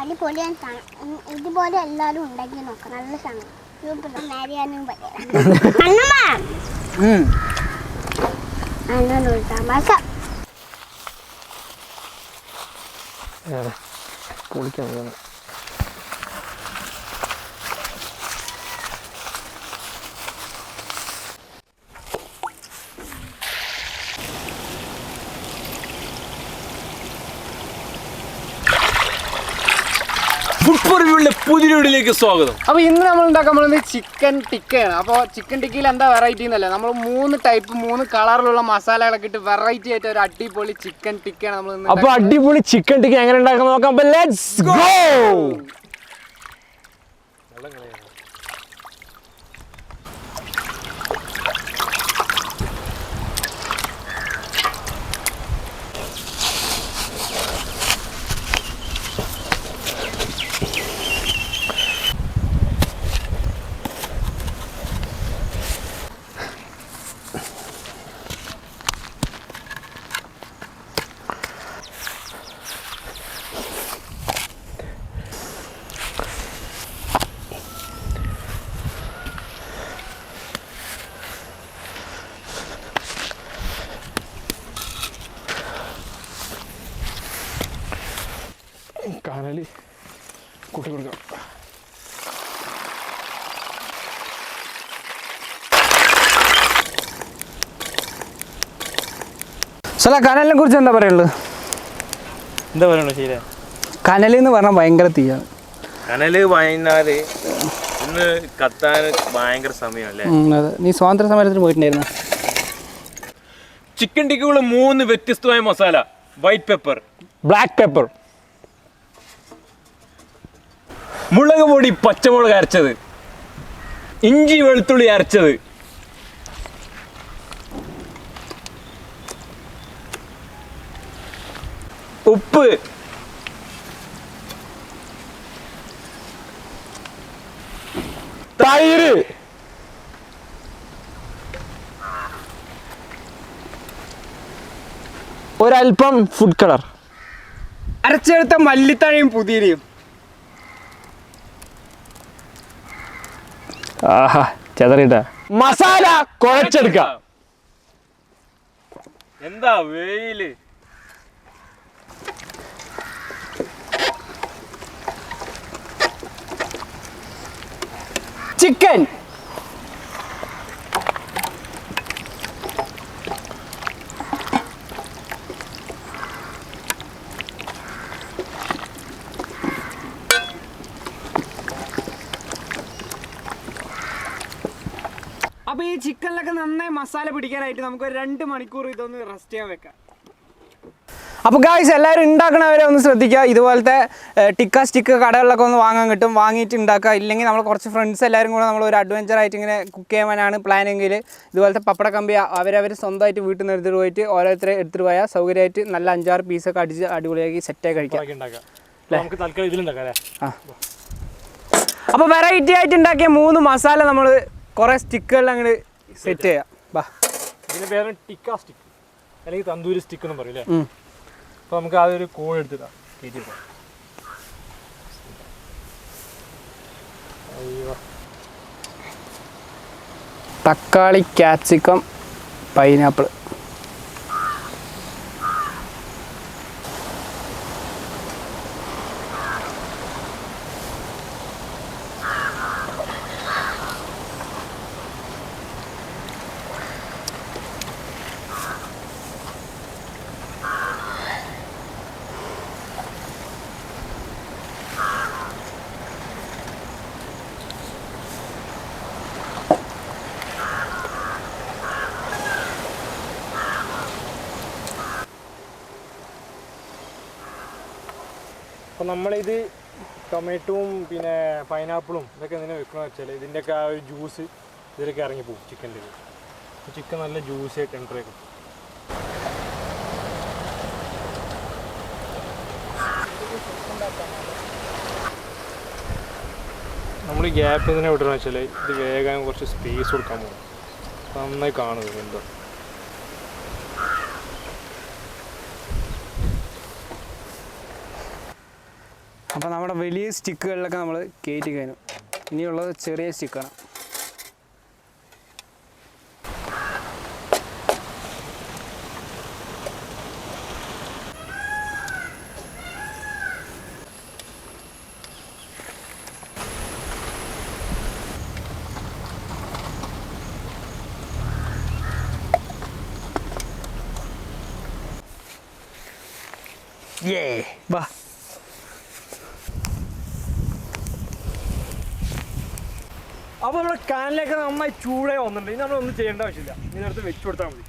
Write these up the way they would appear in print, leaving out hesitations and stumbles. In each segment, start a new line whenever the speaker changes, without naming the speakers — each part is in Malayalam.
അടിപൊളിയാണ് സാധനം. ഇതുപോലെ എല്ലാവരും ഉണ്ടാക്കി നോക്കാം. നല്ല സാധനം. നേരെയാനും
പൊളിക്കാൻ പുതിയ വീഡിയോയിലേക്ക് സ്വാഗതം. അപ്പോൾ ഇന്ന് നമ്മൾ ഉണ്ടാക്കാൻ പോകുന്നത് ചിക്കൻ ടിക്കയാണ്. അപ്പോൾ ചിക്കൻ ടിക്കയിൽ എന്താ വെറൈറ്റി എന്നല്ല, നമ്മൾ 3 കളറിലുള്ള മസാലകളൊക്കെ ഇട്ട് വെറൈറ്റി ആയിട്ട് ഒരു അടിപൊളി ചിക്കൻ ടിക്കയാണ് നമ്മൾ. അപ്പോൾ അടിപൊളി ചിക്കൻ ടിക്ക എങ്ങനെ ഉണ്ടാക്കാൻ നോക്കാം. അപ്പോൾ ലെറ്റ്സ് ഗോ. കനല് കൂട്ടി കൊടുക്കാം. കനലിനെ കുറിച്ച് എന്താ പറയുള്ളത്?
എന്താ പറയണോ ശരി,
കനൽ എന്ന് പറഞ്ഞാൽ ഭയങ്കര തീയാണ്.
കനല് വൈകുന്നേരം ഇന്ന് കത്താൻ ഭയങ്കര സമയമല്ലേ?
അതെ. നീ സ്വാതന്ത്ര്യ സമരത്തിന് പോയിട്ടുണ്ടായിരുന്നു.
ചിക്കൻ ടിക്കകൾ 3 വ്യത്യസ്തമായ masala. White pepper,
black pepper,
മുളക് പൊടി, പച്ചമുളക് അരച്ചത്, ഇഞ്ചി വെളുത്തുള്ളി അരച്ചത്, ഉപ്പ്,
തൈര്, ഒരൽപ്പം ഫുഡ് കളർ, അരച്ചെടുത്ത മല്ലിത്തഴയും പുതിനയും. ആഹാ ചെതറിട്ട മസാല കുഴച്ചെടുക്കാം.
എന്താ വെയില്.
ചിക്കൻ, അപ്പോൾ ഈ ചിക്കനിലൊക്കെ നന്നായി മസാല പിടിക്കാനായിട്ട് നമുക്ക് 2 മണിക്കൂർ ഇതൊന്ന് റെസ്റ്റ് ചെയ്യാൻ വെക്കാം. അപ്പോൾ ഗായ്സ് എല്ലാവരും ഉണ്ടാക്കണവരെ ഒന്ന് ശ്രദ്ധിക്കുക. ഇതുപോലത്തെ ടിക്ക സ്റ്റിക്ക് കടകളിലൊക്കെ ഒന്ന് വാങ്ങാൻ കിട്ടും. വാങ്ങിയിട്ട് ഉണ്ടാക്കുക. ഇല്ലെങ്കിൽ നമ്മൾ കുറച്ച് ഫ്രണ്ട്സ് എല്ലാവരും കൂടെ നമ്മൾ ഒരു അഡ്വഞ്ചറായിട്ട് ഇങ്ങനെ കുക്ക് ചെയ്യാനാണ് പ്ലാനെങ്കിൽ ഇതുപോലത്തെ പപ്പട കമ്പി അവരവർ സ്വന്തമായിട്ട് വീട്ടിൽ നിന്ന് എടുത്തിട്ട് പോയിട്ട് ഓരോരുത്തരെ എടുത്തിട്ട് പോയാൽ സൗകര്യമായിട്ട് നല്ല 5-6 പീസൊക്കെ അടിച്ച് അടിപൊളിയാക്കി സെറ്റായി കഴിക്കാം. അപ്പോൾ വെറൈറ്റി ആയിട്ട് ഉണ്ടാക്കിയ 3 മസാല നമ്മൾ കുറേ സ്റ്റിക്കുകളിൽ അങ്ങോട്ട് സെറ്റ് ചെയ്യാം. ബാ,
ഇതിന് പേര് ടിക്ക സ്റ്റിക്ക് അല്ലെങ്കിൽ തന്തൂരി സ്റ്റിക്ക് എന്ന് പറയും അല്ലേ? അപ്പോൾ നമുക്ക് അതൊരു കോൺ എടുത്തിടാം.
തക്കാളി, ക്യാപ്സിക്കം, പൈനാപ്പിൾ.
അപ്പോൾ നമ്മളിത് ടൊമാറ്റോവും പിന്നെ പൈനാപ്പിളും ഇതൊക്കെ എന്തിനാ വെക്കണമെന്ന് വെച്ചാൽ ഇതിൻ്റെയൊക്കെ ആ ഒരു ജ്യൂസ് ഇതിലൊക്കെ ഇറങ്ങിപ്പോവും ചിക്കൻ്റെ. ചിക്കൻ നല്ല ജ്യൂസായിട്ട് എൻ്റർ ആക്കും. നമ്മൾ ഈ ഗ്യാപ്പ് എന്തിനാ വിടണമെന്ന് വെച്ചാൽ ഇത് വേഗം കുറച്ച് സ്പേസ് കൊടുക്കാൻ പോകും. നന്നായി കാണുന്നത് എന്തോ.
അപ്പോൾ നമ്മുടെ വലിയ സ്റ്റിക്കുകളിലൊക്കെ നമ്മൾ കയറ്റി കഴിഞ്ഞു. ഇനിയുള്ളത് ചെറിയ സ്റ്റിക്കാണ്. ബാ
അപ്പോൾ നമ്മുടെ കാനിലേക്ക് നന്നായി ചൂടായി വന്നിട്ടുണ്ട്. ഇനി നമ്മളൊന്നും ചെയ്യേണ്ട ആവശ്യമില്ല. ഇതിനടുത്ത് വെച്ച് കൊടുത്താൽ മതി.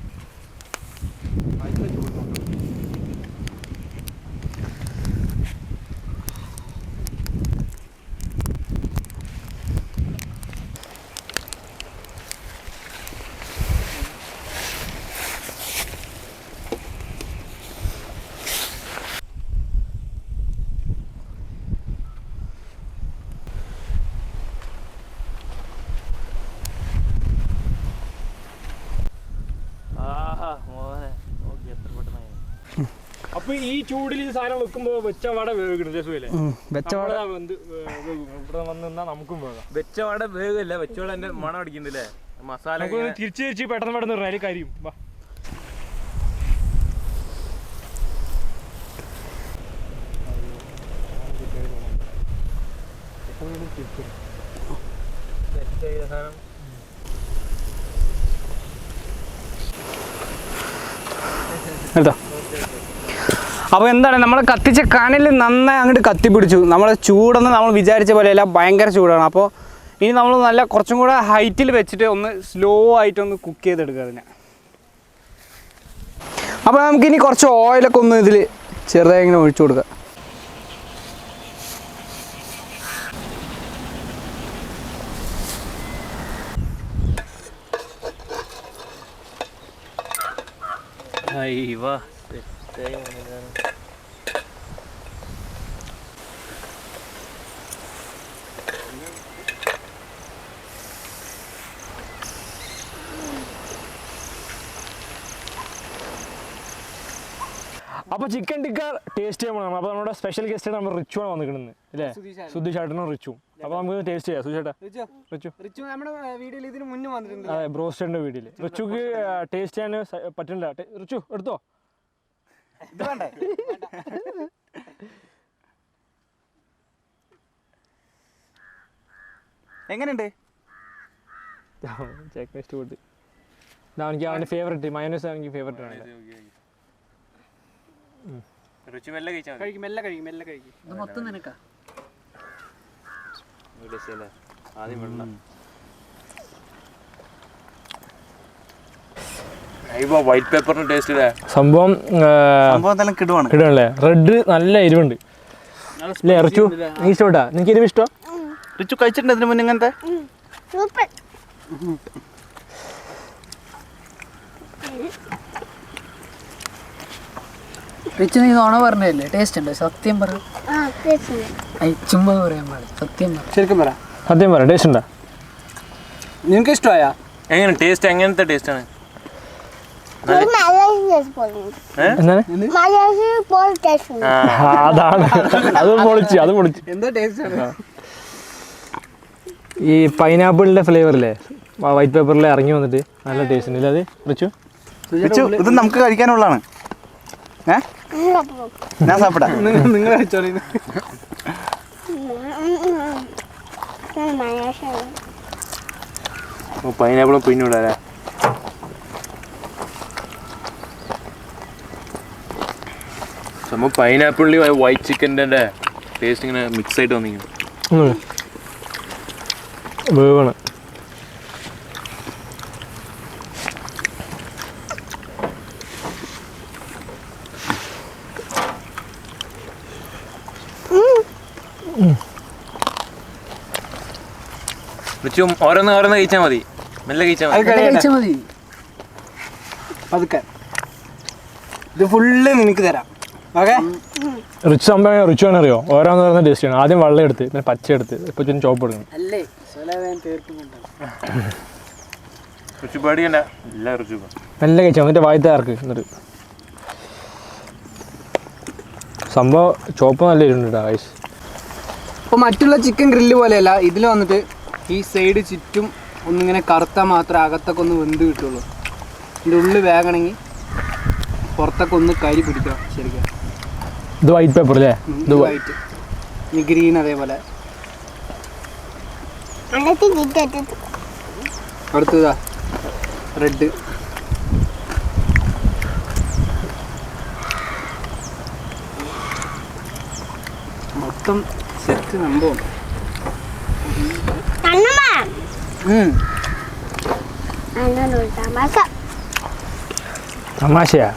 അപ്പൊ ഈ ചൂടിൽ ഈ സാധനം വെക്കുമ്പോ വെച്ചവാട വേവിക്കണം. രസമല്ലേ? വെച്ചവാട ഇവിടെ വന്ന് നിന്നാ നമുക്കും വേകാം.
വെച്ചവാട വേഗല്ല, വെച്ചവാട എന്റെ മണം അടിക്കുന്നില്ലേ മസാല.
തിരിച്ച് തിരിച്ച് പെട്ടെന്ന് പെട്ടെന്ന് അതിൽ കരിയും. വാ
കേട്ടോ. അപ്പോൾ എന്താണ്, നമ്മൾ കത്തിച്ച കനൽ നന്നായി അങ്ങോട്ട് കത്തിപ്പിടിച്ചു. നമ്മൾ ചൂടൊന്നും നമ്മൾ വിചാരിച്ച പോലെയല്ല, ഭയങ്കര ചൂടാണ്. അപ്പോൾ ഇനി നമ്മൾ നല്ല കുറച്ചും കൂടെ ഹൈറ്റിൽ വെച്ചിട്ട് ഒന്ന് സ്ലോ ആയിട്ടൊന്ന് കുക്ക് ചെയ്തെടുക്കുക അതിനെ. അപ്പോൾ നമുക്കിനി കുറച്ച് ഓയിലൊക്കെ ഒന്ന് ഇതിൽ ചെറുതായി ഇങ്ങനെ ഒഴിച്ചു കൊടുക്കുക.
അപ്പോൾ ചിക്കൻ ടിക്ക ടേസ്റ്റ് ചെയ്യാൻ പോകണം. അപ്പോൾ നമ്മുടെ സ്പെഷ്യൽ ഗസ്റ്റ് നമ്മൾ റിച്ചുവാണ് വന്നിരിക്കുന്നത് അല്ലേ? സുധി ചേട്ടനും റിച്ചും. അപ്പോൾ നമുക്ക് ടേസ്റ്റ് ചെയ്യാം. സുധി
റിച്ചു നമ്മുടെ വീഡിയോയിൽ ഇതിന് മുന്നേ വന്നിട്ടുണ്ട്.
അതെ, ബ്രോസ്റ്ററിൻ്റെ വീഡിയോയിൽ. റിച്ചുക്ക് ടേസ്റ്റ് ചെയ്യാൻ പറ്റുന്നില്ല. റിച്ചു എടുത്തോ.
ഇത് വേണ്ടേ? എങ്ങനെയുണ്ട്?
ചേട്ടന് ഇഷ്ടപ്പെട്ടു. എനിക്ക് അവൻ്റെ ഫേവറേറ്റ് മയോനൈസ് എനിക്ക് ഫേവറേറ്റ് ആണ്.
മൊത്തം നിനക്കാ.
വൈറ്റ് പേപ്പറിന് ടേസ്റ്റ്
സംഭവം കിടുവാണല്ലേ? റെഡ് നല്ല എരിവുണ്ട് അല്ലേ? റിച്ചു നീ ഇഷ്ടപ്പെട്ടാ? നിനക്ക് എരിവ് ഇഷ്ടം?
റിച്ചു കഴിച്ചിട്ടുണ്ട് ഇതിന് മുന്നേ ഇങ്ങനത്തെ?
റിച്ചു നീ നോണ പറഞ്ഞല്ലേ? ടേസ്റ്റ് ഉണ്ട്? സത്യം പറ. ചുമ്മാ പറയാൻ പാടില്ല, സത്യം പറ.
ശരിക്കും പറ.
സത്യം പറ, ടേസ്റ്റ് ഉണ്ടോ?
നിനക്ക് ഇഷ്ടമായാ?
എങ്ങനെ ടേസ്റ്റ്? എങ്ങനത്തെ ടേസ്റ്റ് ആണ്?
അതാണ്, അത് പൊളിച്ച്.
എന്തോ ടേസ്റ്റ് ആണ്.
ഈ പൈനാപ്പിളിന്റെ ഫ്ലേവറില്ലേ വൈറ്റ് പേപ്പറിൽ ഇറങ്ങി വന്നിട്ട് നല്ല ടേസ്റ്റ് ഉണ്ട്. അത് റിച്ചു
ഇത് നമുക്ക് കഴിക്കാനുള്ളതാണ്. ഞാൻ സാപ്പിടാ, നിങ്ങൾ കഴിച്ചോളൂ.
പൈനാപ്പിളും പിന്നൂടാ. സംഭവം പൈനാപ്പിളിൽ വൈറ്റ് ചിക്കൻ്റെ ടേസ്റ്റ് ഇങ്ങനെ മിക്സ് ആയിട്ട് വന്നിങ്ങനെ
വേവാണ്.
ഓരോന്ന് കഴിച്ചാൽ മതി, മെല്ലെ കഴിച്ചാൽ മതി.
അതൊക്കെ ഇത് ഫുള്ള് നിനക്ക് തരാം. ഓക്കെ.
റിച്ച് സംഭവം റിച്ചു ആണ് അറിയോ? ഓരോന്ന് പറയുന്ന ടേസ്റ്റ് ആണ്. ആദ്യം വെള്ളം എടുത്ത്, പിന്നെ പച്ച എടുത്ത്, ഇപ്പൊ ചോപ്പ് എടുക്കണം. മെല്ലെ കഴിച്ചാൽ എന്നിട്ട് വായത്തെ ഇറക്ക്. എന്നിട്ട് സംഭവം ചോപ്പ് നല്ല ഇരുണ്ട് കേട്ടോ ഗൈസ്.
അപ്പോൾ മറ്റുള്ള ചിക്കൻ ഗ്രില്ല് പോലെയല്ല, ഇതിൽ വന്നിട്ട് ഈ സൈഡ് ചുറ്റും ഒന്നിങ്ങനെ കറുത്താൽ മാത്രമേ അകത്തൊക്കെ ഒന്ന് വെന്ത് കിട്ടുള്ളൂ. ഇതിൻ്റെ ഉള്ളിൽ വേകണമെങ്കിൽ പുറത്തൊക്കെ ഒന്ന് കരി പിടിക്കണം ശരിക്കും.
ഇത് വൈറ്റ് പേപ്പർ അല്ലേ?
ഇത് വൈറ്റ്, ഈ ഗ്രീൻ അതേപോലെ. അടുത്തതാ റെഡ്. മൊത്തം സെറ്റ് സംഭവം.
തമാശയാ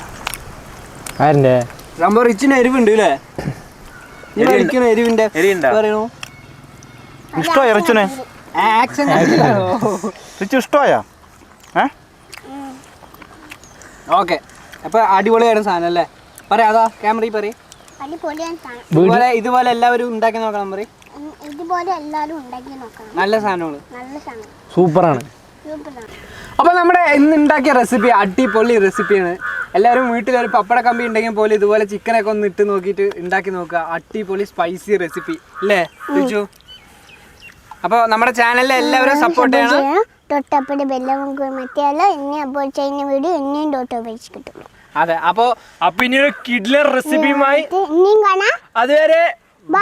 ആരൻ്റെ
സംഭവം റിച്ചിന് എരിവുണ്ട് അല്ലേ? നീ കഴിക്കണ എരിവിന്റെ പറയണോ?
ഇഷ്ടമായ റിച്ചുനെ? റിച്ചു ഇഷ്ടമായോ?
ഓക്കെ, അപ്പൊ അടിപൊളിയാണ് സാധനം അല്ലേ? പറയാ ക്യാമറ പറയും. ഇതുപോലെ എല്ലാവരും ഉണ്ടാക്കി നോക്കണം പറയും.
ഇതുപോലെ എല്ലാരും ഉണ്ടാക്കി നോക്കണം.
നല്ല സാധനങ്ങള്,
നല്ല സാധനം,
സൂപ്പറാണ്.
അപ്പൊ നമ്മുടെ ഇന്ന് ഉണ്ടാക്കിയ റെസിപ്പി അടിപൊളി റെസിപ്പിയാണ്. എല്ലാവരും വീട്ടിലൊരു പപ്പട കമ്പി ഉണ്ടെങ്കിൽ പോലും ഇതുപോലെ ചിക്കനൊക്കെ ഒന്ന് ഇട്ട് നോക്കിയിട്ട് ഉണ്ടാക്കി നോക്കുക. അടിപൊളി സ്പൈസി റെസിപ്പി അല്ലേ റിച്ചു? അപ്പോൾ നമ്മുടെ ചാനലിൽ എല്ലാവരും സപ്പോർട്ട് ചെയ്യണം.
തൊട്ടപ്പടി ബെല്ലവും മറ്റേല്ല ഇനി അപ്പോൾ ചെയ്യുന്ന വീഡിയോ ഇനിയും ഡോട്ട് കിട്ടും.
അതെ, അപ്പോൾ
ഇനി ഒരു കിഡ്ലർ റെസിപ്പിയുമായി
ഇനിയും കാണാം.
അതുവരെ ബൈ.